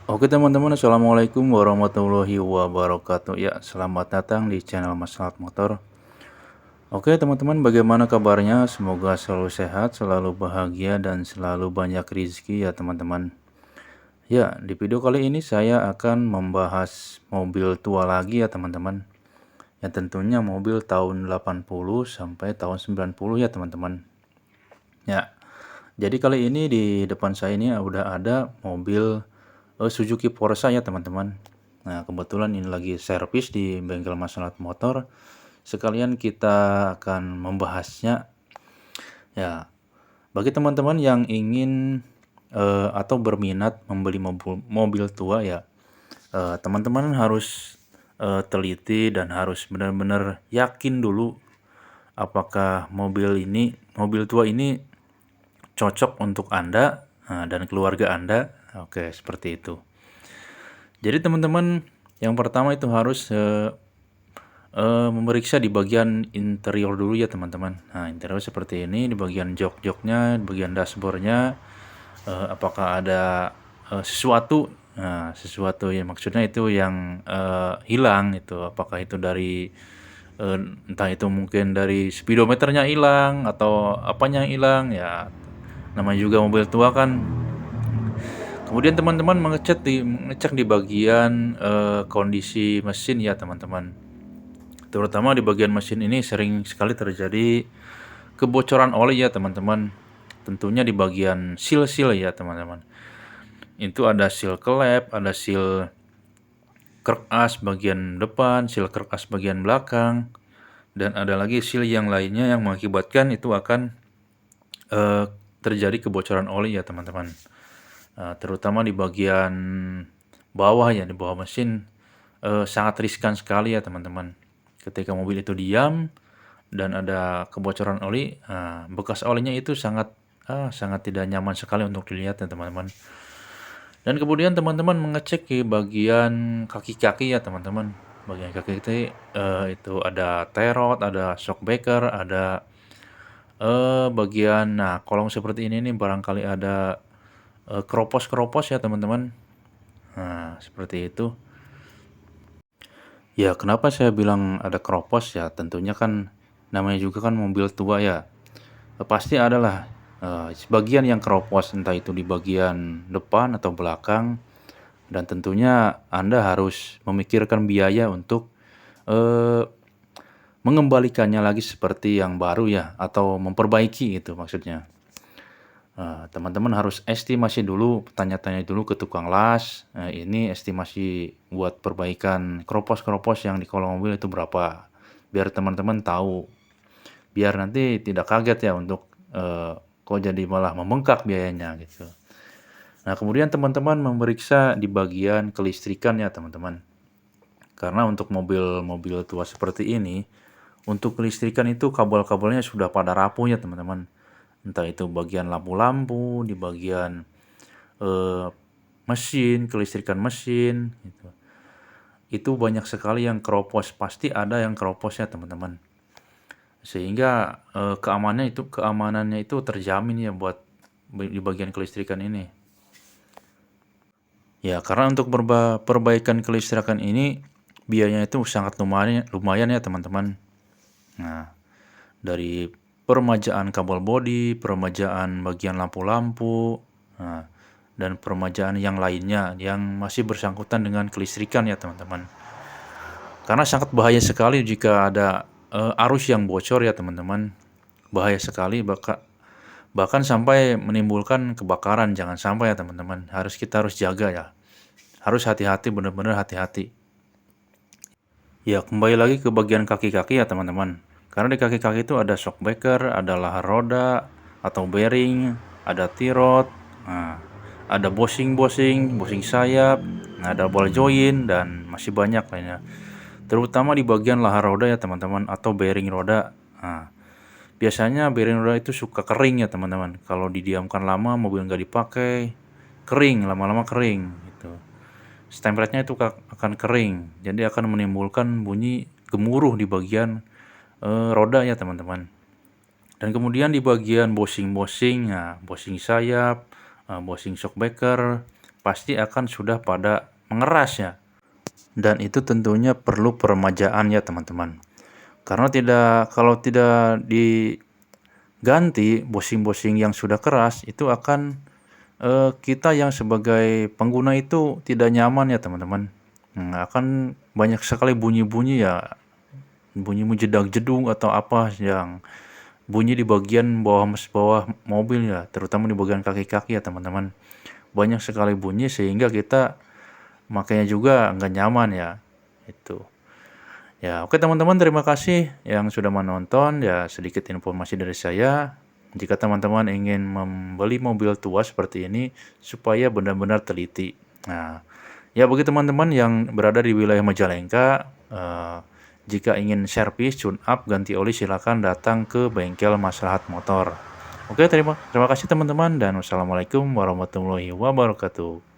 Oke teman-teman, Assalamualaikum warahmatullahi wabarakatuh. Ya, selamat datang di channel Masalah Motor. Oke teman-teman, bagaimana kabarnya? Semoga selalu sehat, selalu bahagia, dan selalu banyak rezeki ya teman-teman. Ya, di video kali ini saya akan membahas mobil tua lagi ya teman-teman. Ya tentunya mobil tahun 80 sampai tahun 90 ya teman-teman. Ya, jadi kali ini di depan saya ini udah ada mobil Suzuki Forza ya teman-teman. Nah kebetulan ini lagi servis di bengkel Masalah Motor. Sekalian kita akan membahasnya. Ya, bagi teman-teman yang ingin atau berminat membeli mobil tua ya, teman-teman harus teliti dan harus benar-benar yakin dulu apakah mobil tua ini cocok untuk Anda dan keluarga Anda. Oke, seperti itu. Jadi teman-teman, yang pertama itu harus memeriksa di bagian interior dulu ya teman-teman. Nah, interior seperti ini, di bagian jok-joknya, di bagian dashboardnya, apakah ada sesuatu. Nah, sesuatu yang maksudnya itu yang hilang itu, apakah itu dari entah itu mungkin dari speedometernya hilang atau apanya yang hilang ya. Namanya juga mobil tua kan. Kemudian teman-teman mengecek di bagian kondisi mesin ya teman-teman. Terutama di bagian mesin ini sering sekali terjadi kebocoran oli ya teman-teman. Tentunya di bagian seal-seal ya teman-teman. Itu ada seal klep, ada seal kerk as bagian depan, seal kerk as bagian belakang, dan ada lagi seal yang lainnya yang mengakibatkan itu akan terjadi kebocoran oli ya teman-teman. Terutama di bagian bawah ya, di bawah mesin sangat riskan sekali ya teman-teman. Ketika mobil itu diam dan ada kebocoran oli, bekas olinya itu sangat tidak nyaman sekali untuk dilihat ya teman-teman. Dan kemudian teman-teman mengecek di bagian kaki-kaki ya teman-teman. Bagian kaki itu ada tie rod, ada shock breaker, ada bagian kolong seperti ini nih barangkali ada keropos-keropos ya teman-teman. Nah, seperti itu. Ya, kenapa saya bilang ada keropos ya? Tentunya kan namanya juga kan mobil tua ya. Pasti adalah sebagian yang keropos, entah itu di bagian depan atau belakang. Dan tentunya Anda harus memikirkan biaya untuk eh, mengembalikannya lagi seperti yang baru ya, atau memperbaiki itu maksudnya. Teman-teman harus estimasi dulu, tanya-tanya dulu ke tukang las. Ini estimasi buat perbaikan keropos-keropos yang di kolong mobil itu berapa. Biar teman-teman tahu. Biar nanti tidak kaget ya untuk kok jadi malah membengkak biayanya gitu. Nah, kemudian teman-teman memeriksa di bagian kelistrikan ya teman-teman. Karena untuk mobil-mobil tua seperti ini, untuk kelistrikan itu kabel-kabelnya sudah pada rapuh ya teman-teman. Entah itu bagian lampu-lampu, di bagian eh, mesin, kelistrikan mesin gitu. Itu banyak sekali yang keropos, pasti ada yang keropos ya teman-teman. Sehingga keamanannya itu terjamin ya buat di bagian kelistrikan ini. Ya, karena untuk perbaikan kelistrikan ini biayanya itu sangat lumayan ya teman-teman. Nah, dari peremajaan kabel bodi, peremajaan bagian lampu-lampu, nah, dan peremajaan yang lainnya yang masih bersangkutan dengan kelistrikan ya teman-teman. Karena sangat bahaya sekali jika ada arus yang bocor ya teman-teman. Bahaya sekali bahkan sampai menimbulkan kebakaran. Jangan sampai ya teman-teman. Kita harus jaga ya. Harus hati-hati, benar-benar hati-hati. Ya, kembali lagi ke bagian kaki-kaki ya teman-teman. Karena di kaki-kaki itu ada shock breaker, ada lahar roda atau bearing, ada tie-rod, nah, ada bushing sayap, nah, ada ball joint dan masih banyak lainnya. Terutama di bagian lahar roda ya teman-teman atau bearing roda. Nah, biasanya bearing roda itu suka kering ya teman-teman. Kalau didiamkan lama, mobil nggak dipakai, kering, lama-lama kering gitu. Stempletnya itu akan kering, jadi akan menimbulkan bunyi gemuruh di bagian roda ya teman-teman. Dan kemudian di bagian bushing sayap, bushing shock breaker, pasti akan sudah pada mengeras ya. Dan itu tentunya perlu peremajaan ya teman-teman. Karena kalau tidak diganti bushing-bushing yang sudah keras, itu akan kita yang sebagai pengguna itu tidak nyaman ya teman-teman. Akan banyak sekali bunyi-bunyi ya, bunyi jedag-jedung atau apa yang bunyi di bagian bawah mobil ya, terutama di bagian kaki-kaki ya teman-teman. Banyak sekali bunyi sehingga kita makanya juga nggak nyaman ya. Itu. Ya, oke teman-teman, terima kasih yang sudah menonton. Ya, sedikit informasi dari saya. Jika teman-teman ingin membeli mobil tua seperti ini, supaya benar-benar teliti. Nah, ya bagi teman-teman yang berada di wilayah Majalengka, jika ingin servis, tune up, ganti oli, silakan datang ke bengkel Maslahat Motor. Oke, terima kasih teman-teman, dan wassalamualaikum warahmatullahi wabarakatuh.